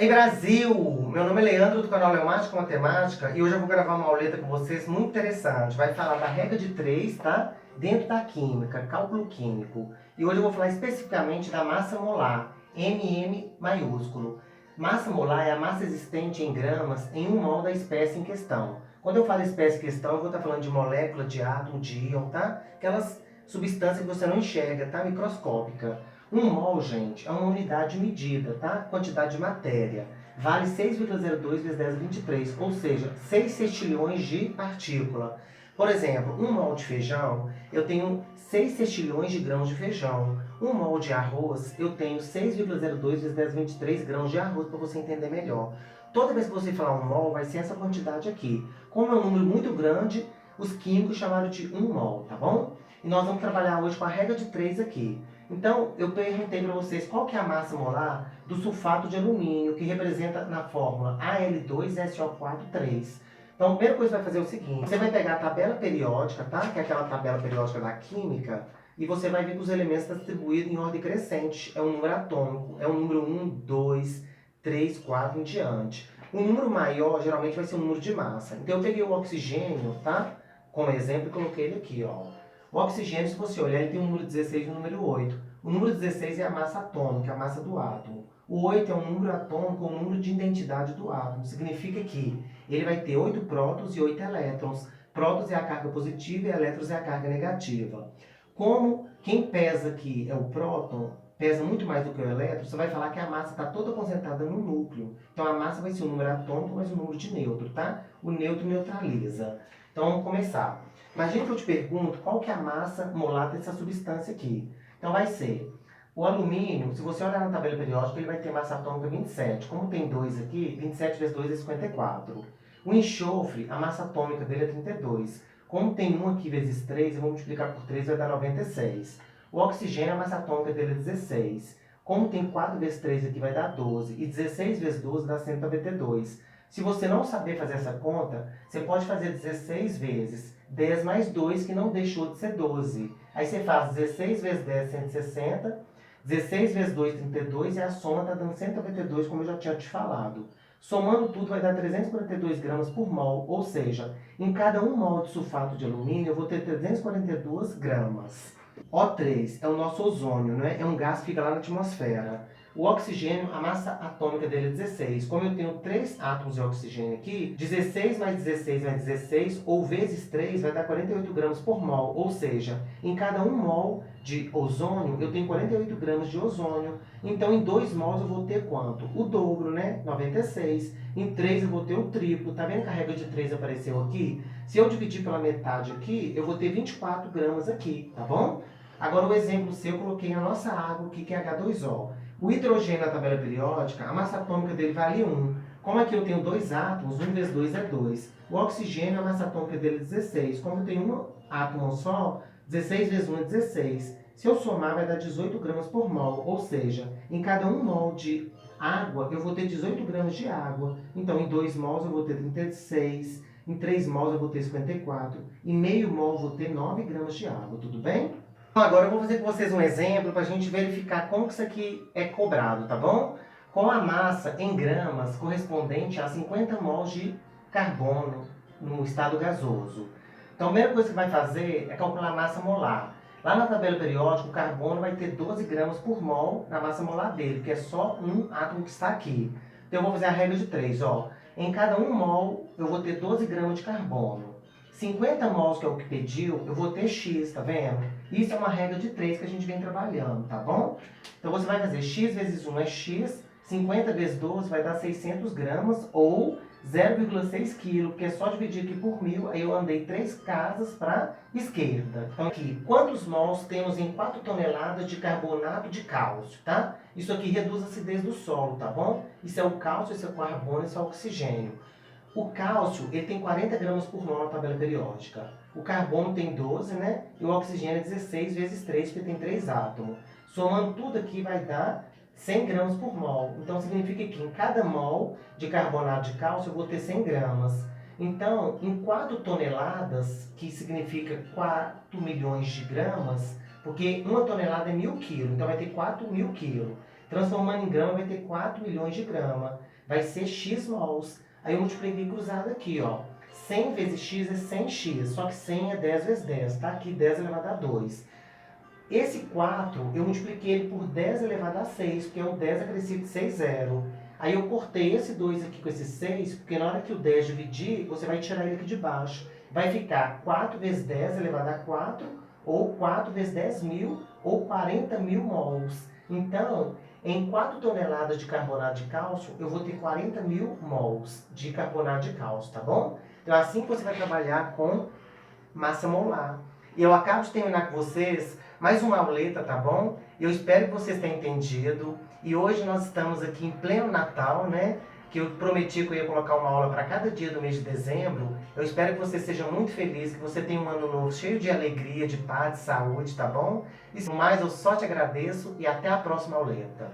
Ei Brasil! Meu nome é Leandro do canal Leomática Matemática e hoje eu vou gravar uma auleta com vocês muito interessante. Vai falar da regra de 3, tá? Dentro da química, cálculo químico. E hoje eu vou falar especificamente da massa molar, MM maiúsculo. Massa molar é a massa existente em gramas em 1 mol da espécie em questão. Quando eu falo espécie em questão, eu vou estar falando de molécula, de átomo, de íon, tá? Aquelas substâncias que você não enxerga, tá? Microscópica. 1 mol, gente, é uma unidade de medida, tá? Quantidade de matéria. Vale 6,02 vezes 10 a 23, ou seja, 6 sextilhões de partícula. Por exemplo, 1 mol de feijão, eu tenho 6 sextilhões de grãos de feijão. 1 mol de arroz, eu tenho 6,02 vezes 10 a 23 grãos de arroz, para você entender melhor. Toda vez que você falar 1 mol, vai ser essa quantidade aqui. Como é um número muito grande, os químicos chamaram de 1 mol, tá bom? E nós vamos trabalhar hoje com a regra de 3 aqui. Então, eu perguntei para vocês qual que é a massa molar do sulfato de alumínio, que representa na fórmula Al2SO4,3. Então, a primeira coisa que você vai fazer é o seguinte: você vai pegar a tabela periódica, tá? Que é aquela tabela periódica da química, e você vai ver que os elementos estão distribuídos em ordem crescente. É um número atômico, é um número 1, 2, 3, 4 em diante. Um número maior, geralmente, vai ser um número de massa. Então, eu peguei o oxigênio, tá? Como exemplo, e coloquei ele aqui, ó. O oxigênio, se você olhar, ele tem o número 16 e o número 8. O número 16 é a massa atômica, a massa do átomo. O 8 é um número atômico, um número de identidade do átomo. Significa que ele vai ter 8 prótons e 8 elétrons. Prótons é a carga positiva e elétrons é a carga negativa. Como quem pesa aqui é o próton, pesa muito mais do que o elétron, você vai falar que a massa está toda concentrada no núcleo. Então a massa vai ser um número atômico, mas um número de neutro, tá? O neutro neutraliza. Então vamos começar. Imagina que eu te pergunto qual que é a massa molar dessa substância aqui. Então vai ser o alumínio, se você olhar na tabela periódica, ele vai ter massa atômica 27. Como tem 2 aqui, 27 vezes 2 é 54. O enxofre, a massa atômica dele é 32. Como tem 1 aqui vezes 3, eu vou multiplicar por 3, vai dar 96. O oxigênio, a massa atômica dele é 16. Como tem 4 vezes 3 aqui, vai dar 12. E 16 vezes 12 dá 192. Se você não saber fazer essa conta, você pode fazer 16 vezes 10 mais 2, que não deixou de ser 12. Aí você faz 16 vezes 10, 160. 16 vezes 2, 32. E a soma está dando 192, como eu já tinha te falado. Somando tudo, vai dar 342 gramas por mol. Ou seja, em cada 1 mol de sulfato de alumínio, eu vou ter 342 gramas. O3 é o nosso ozônio, né? É um gás que fica lá na atmosfera. O oxigênio, a massa atômica dele é 16. Como eu tenho 3 átomos de oxigênio aqui, 16 mais 16 mais 16, ou vezes 3, vai dar 48 gramas por mol. Ou seja, em cada 1 mol de ozônio, eu tenho 48 gramas de ozônio. Então, em 2 mols eu vou ter quanto? O dobro, né? 96. Em 3 eu vou ter o triplo. Tá vendo que a regra de 3 apareceu aqui? Se eu dividir pela metade aqui, eu vou ter 24 gramas aqui, tá bom? Agora, o exemplo C eu coloquei a nossa água aqui, que é H2O. O hidrogênio na tabela periódica, a massa atômica dele vale 1. Como aqui eu tenho 2 átomos, 1 vezes 2 é 2. O oxigênio, a massa atômica dele é 16. Como eu tenho um átomo só, 16 vezes 1 é 16. Se eu somar, vai dar 18 gramas por mol. Ou seja, em cada 1 mol de água, eu vou ter 18 gramas de água. Então, em 2 mols, eu vou ter 36. Em 3 mols, eu vou ter 54. Em meio mol, eu vou ter 9 gramas de água. Tudo bem? Agora eu vou fazer com vocês um exemplo para a gente verificar como que isso aqui é cobrado, tá bom? Com a massa em gramas correspondente a 50 mols de carbono no estado gasoso. Então a primeira coisa que vai fazer é calcular a massa molar. Lá na tabela periódica, o carbono vai ter 12 gramas por mol na massa molar dele, que é só um átomo que está aqui. Então eu vou fazer a regra de 3, ó. Em cada 1 mol, eu vou ter 12 gramas de carbono. 50 mols, que é o que pediu, eu vou ter X, tá vendo? Isso é uma regra de 3 que a gente vem trabalhando, tá bom? Então você vai fazer X vezes 1 é X, 50 vezes 12 vai dar 600 gramas ou 0,6 kg, porque é só dividir aqui por 1000, aí eu andei 3 casas para esquerda. Então aqui, quantos mols temos em 4 toneladas de carbonato de cálcio, tá? Isso aqui reduz a acidez do solo, tá bom? Isso é o cálcio, esse é o carbono, esse é o oxigênio. O cálcio, ele tem 40 gramas por mol na tabela periódica. O carbono tem 12, né? E o oxigênio é 16 vezes 3, porque tem 3 átomos. Somando tudo aqui vai dar 100 gramas por mol. Então, significa que em cada mol de carbonato de cálcio eu vou ter 100 gramas. Então, em 4 toneladas, que significa 4 milhões de gramas, porque 1 tonelada é 1000 quilos, então vai ter 4.000 quilos. Transformando em grama vai ter 4 milhões de grama. Vai ser x mols. Aí eu multipliquei cruzado aqui, ó. 100 vezes x é 100x, só que 100 é 10 vezes 10, tá? Aqui 10 elevado a 2. Esse 4, eu multipliquei ele por 10 elevado a 6, porque é o 10 acrescido de 6, 0. Aí eu cortei esse 2 aqui com esse 6, porque na hora que o 10 dividir, você vai tirar ele aqui de baixo. Vai ficar 4 vezes 10 elevado a 4, ou 4 vezes 10 mil, ou 40 mil mols. Então, em 4 toneladas de carbonato de cálcio, eu vou ter 40 mil mols de carbonato de cálcio, tá bom? Então, assim que você vai trabalhar com massa molar. E eu acabo de terminar com vocês mais uma auleta, tá bom? Eu espero que vocês tenham entendido. E hoje nós estamos aqui em pleno Natal, né? Que eu prometi que eu ia colocar uma aula para cada dia do mês de dezembro. Eu espero que você seja muito feliz, que você tenha um ano novo cheio de alegria, de paz, de saúde, tá bom? E mais, eu só te agradeço e até a próxima auleta.